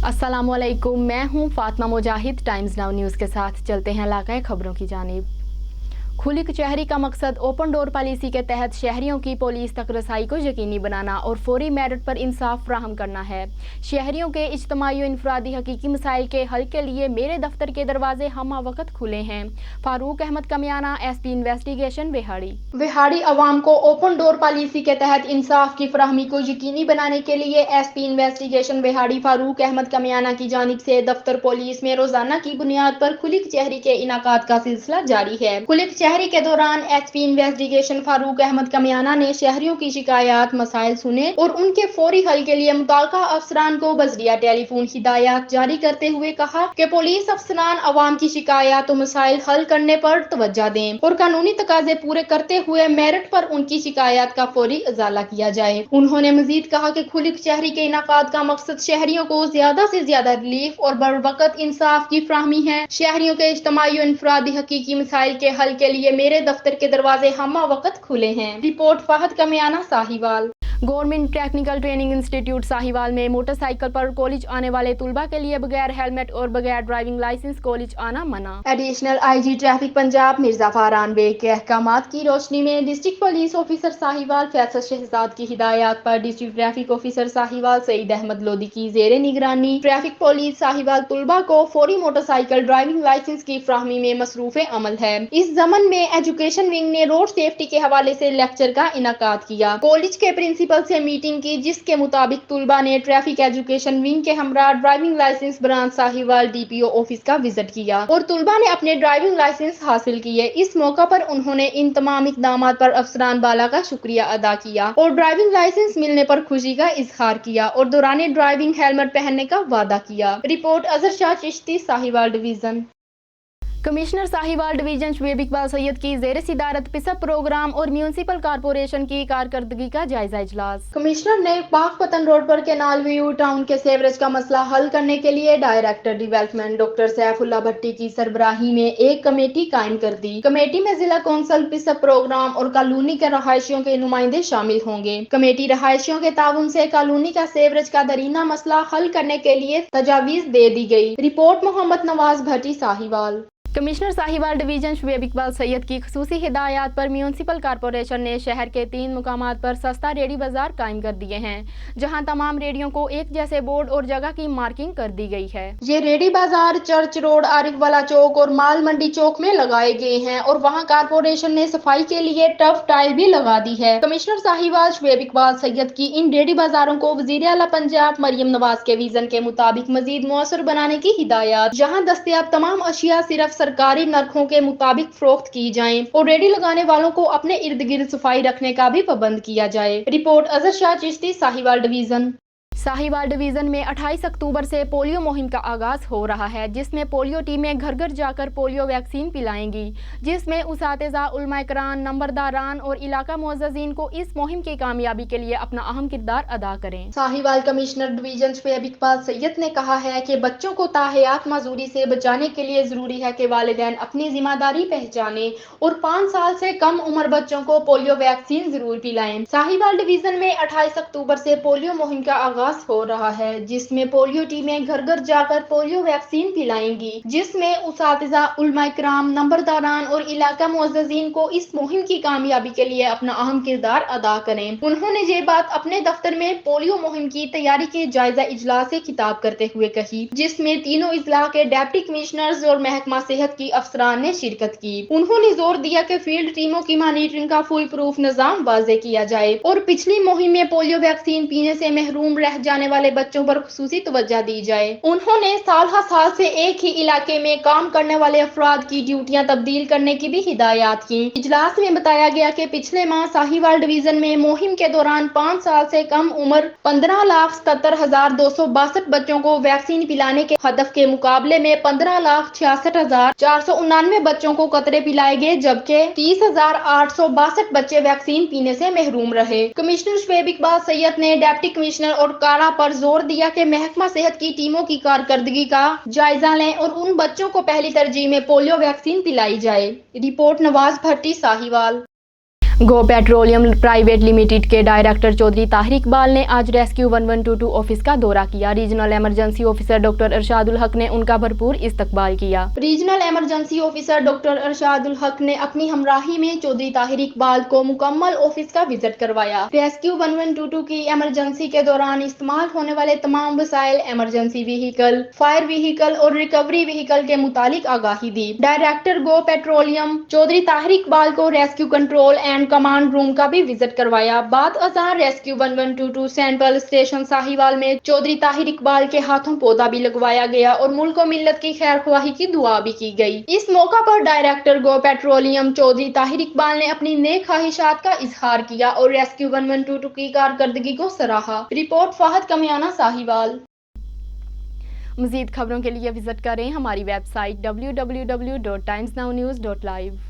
अस्सलामुअलैकुम, मैं हूं फातिमा मुजाहिद। टाइम्स नाउ न्यूज़ के साथ चलते हैं इलाकाई खबरों की जानिब। खुली कचहरी का मकसद ओपन डोर पॉलिसी के तहत शहरियों की पुलिस तक रसाई को यकीनी बनाना और फौरी मेरिट पर इंसाफ फराहम करना है। शहरियों के इज्तिमाई और इनफरादी हकीकी मसाइल के हल के लिए मेरे दफ्तर के दरवाजे हमा वक्त खुले हैं। फारूक अहमद कमियाना, SP इन्वेस्टिगेशन, विहाड़ी अवाम को ओपन डोर पॉलिसी के तहत इंसाफ की फराहमी को यकीनी बनाने के लिए SP इन्वेस्टिगेशन विहाड़ी फारूक अहमद कमियाना की जानिब से दफ्तर पुलिस में रोजाना की बुनियाद पर खुली कचहरी के इनाकात का सिलसिला जारी है। खुली कचहरी के दौरान SP इन्वेस्टिगेशन फारूक अहमद कमियाना ने शहरियों की शिकायत मसाइल सुने और उनके फौरी हल के लिए मुताल्लिका अफसरान को बजरिया टेलीफोन हिदायत जारी करते हुए कहा कि पुलिस अफसरान अवाम की शिकायत और मसाइल हल करने पर तवज्जो दें और कानूनी तकाजे पूरे करते हुए मेरिट पर उनकी शिकायत का फौरी इजाला किया जाए। उन्होंने मजीद कहा कि खुली कचहरी के इनाकात का मकसद शहरियों को ज्यादा से ज्यादा रिलीफ और बरवकत इंसाफ की फराहमी है। शहरियों के इज्तिमाई और इनफरादी हकीकी मसाइल के हल के लिए मेरे दफ्तर के दरवाजे हमा वक्त खुले हैं। Report Fahad Kamiyana, Sahiwal. Government technical training institute Sahiwal में मोटरसाइकिल पर कॉलेज आने वाले तुलबा के लिए बगैर हेलमेट और बगैर ड्राइविंग लाइसेंस कॉलेज आना मना। Additional IG traffic Punjab Mirza Farhan Baig के अहकामात की रोशनी में district police officer Sahiwal Faisal Shahzad की हिदायत पर district traffic officer Sahiwal Saeed Ahmad Lodhi की जेर निगरानी ट्रैफिक पुलिस साहिवाल तुलबा को फौरी मोटरसाइकिल ड्राइविंग लाइसेंस की फराहमी में मसरूफ अमल है। इस जमन में एजुकेशन विंग ने रोड सेफ्टी के हवाले से लेक्चर का इनाकाद किया। कॉलेज के प्रिंसिपल से मीटिंग की जिसके मुताबिक तुलबा ने ट्रैफिक एजुकेशन विंग के हमरा driving licence branch Sahiwal DPO office का विजिट किया और तुलबा ने अपने ड्राइविंग लाइसेंस हासिल किए। इस मौका पर उन्होंने इन तमाम इकदामात पर अफसरान बाला का शुक्रिया अदा किया और ड्राइविंग लाइसेंस मिलने पर खुशी का इजहार किया और दौरान ड्राइविंग हेलमेट पहनने का वादा किया। Report Azhar Shah Chishti, Sahiwal division. Commissioner Sahiwal division Shoaib Iqbal Syed की जेर सिदारत पिसअप प्रोग्राम और म्यूनिसिपल कारपोरेशन की कारकर्दगी का जायजा इजलास। कमिश्नर ने पाकपतन रोड पर कैनाल व्यू टाउन के सेवरेज का मसला हल करने के लिए डायरेक्टर डेवलपमेंट डॉक्टर सैफुल्लाह भट्टी की सरबराही में एक कमेटी कायम कर दी। कमेटी में जिला कौंसल, पिसअप प्रोग्राम और कॉलोनी के रहायशियों के नुमाइंदे शामिल होंगे। कमेटी रहायशियों के ताउन से कॉलोनी का सेवरेज का दरीना मसला हल करने के लिए तजावीज दे दी गई। रिपोर्ट मोहम्मद नवाज भट्टी, साहिवाल। कमिश्नर साहिवाल डिवीजन शुएब इकबाल सैयद की खुसूसी हिदायत पर म्यूनिसिपल कारपोरेशन ने शहर के 3 मुकामात पर सस्ता रेडी बाजार कायम कर दिए हैं, जहां तमाम रेडियों को एक जैसे बोर्ड और जगह की मार्किंग कर दी गई है। ये रेडी बाजार चर्च रोड, आरिफ वाला चौक और माल मंडी चौक में लगाए गए हैं और वहां कारपोरेशन ने सफाई के लिए टफ टाइल भी लगा दी है। कमिश्नर साहिवाल शुएब इकबाल सैयद की इन रेडी बाजारों को वजीर आला पंजाब मरियम नवाज के विजन के मुताबिक मजीद मुअस्सर बनाने की हिदायत, जहाँ दस्तयाब तमाम अशिया सिर्फ सरकारी नरखों के मुताबिक फरोख्त की जाएं और रेडी लगाने वालों को अपने इर्द गिर्द सफाई रखने का भी पाबंद किया जाए। Report Azhar Shah Chishti, Sahiwal division. Sahiwal division में 28 अक्टूबर से पोलियो मुहिम का आगाज हो रहा है, जिसमें पोलियो टीमें घर घर जाकर पोलियो वैक्सीन पिलाएंगी, जिसमें उसातिज़ा, उलमा इकराम, नंबरदारान और इलाका मुअज़्ज़ज़ीन को इस मुहिम की कामयाबी के लिए अपना अहम किरदार अदा करें। साहिवाल कमिश्नर डिवीजन शुएब इकबाल सैयद ने कहा है कि बच्चों को ताहयात माजूरी से बचाने के लिए जरूरी है कि वालिदैन अपनी जिम्मेदारी पहचाने और 5 साल से कम उम्र बच्चों को पोलियो वैक्सीन जरूर पिलाएं। साहिवाल डिवीजन में 28 अक्टूबर से पोलियो मुहिम का आगाज हो रहा है, जिसमें पोलियो टीमें घर घर जाकर पोलियो वैक्सीन पिलाएंगी, जिसमें उसातिज़ा, उलमा इकराम, नंबरदारान और इलाका मुअज़्ज़ज़ीन को इस मुहिम की कामयाबी के लिए अपना अहम किरदार अदा करें। उन्होंने ये बात अपने दफ्तर में पोलियो मुहिम की तैयारी के जायजा इजलास से खिताब करते हुए कही, जिसमें तीनों इजला के डिप्टी कमिश्नर्स और महकमा सेहत की अफसरान ने शिरकत की। उन्होंने जोर दिया कि फील्ड टीमों की मॉनिटरिंग का फुल प्रूफ निजाम वाज़े किया जाए और पिछली मुहिम में पोलियो वैक्सीन पीने से महरूम रह जाने वाले बच्चों पर खुसूसी तवज्जो दी जाए। उन्होंने साल हर साल से एक ही इलाके में काम करने वाले अफराद की ड्यूटियां तब्दील करने की भी हिदायत की। इजलास में बताया गया कि पिछले माह साहिवाल डिवीजन में मुहिम के दौरान 5 साल से कम उम्र 15,77,262 बच्चों को वैक्सीन पिलाने के हदफ के मुकाबले में 15,66,499 बच्चों को कतरे पिलाए गए, जबकि 30,862 बच्चे वैक्सीन पीने से महरूम रहे। कमिश्नर शुएब इकबाल सैयद ने डिप्टी कमिश्नर और कारा पर जोर दिया कि महकमा सेहत की टीमों की कारकर्दगी का जायजा लें और उन बच्चों को पहली तरजीह में पोलियो वैक्सीन पिलाई जाए। रिपोर्ट नवाज भट्टी, साहिवाल। गो पेट्रोलियम प्राइवेट लिमिटेड के डायरेक्टर चौधरी ताहिर इकबाल ने आज रेस्क्यू 1122 ऑफिस का दौरा किया। रीजनल इमरजेंसी ऑफिसर डॉक्टर अरशादुल हक ने उनका भरपूर इस्तकबाल किया। रीजनल इमरजेंसी ऑफिसर डॉक्टर अरशादुल हक ने अपनी हमराही में चौधरी ताहिर इकबाल को मुकम्मल ऑफिस का विजिट करवाया। रेस्क्यू 1122 की इमरजेंसी के दौरान इस्तेमाल होने वाले तमाम वसाइल, इमरजेंसी व्हीकल, फायर व्हीकल और रिकवरी व्हीकल के मुतालिक आगाही दी। डायरेक्टर गो पेट्रोलियम चौधरी ताहिर इकबाल को rescue control and command room का भी विजिट करवाया। बाद अज़ान रेस्क्यू 1122 सेंट्रल स्टेशन साहिवाल में चौधरी ताहिर इकबाल के हाथों पौधा भी लगवाया गया और मुल्क और मिल्लत की खैर ख्वाही की दुआ भी की गई। इस मौका पर डायरेक्टर गो पेट्रोलियम चौधरी ताहिर इकबाल ने अपनी नेक ख्वाहिशात का इजहार किया और रेस्क्यू 1122 की कारकर्दगी को सराहा। रिपोर्ट फाहद कमियाना, साहिवाल। मज़ीद खबरों के लिए विजिट करें हमारी वेबसाइट www.timesnownews.live।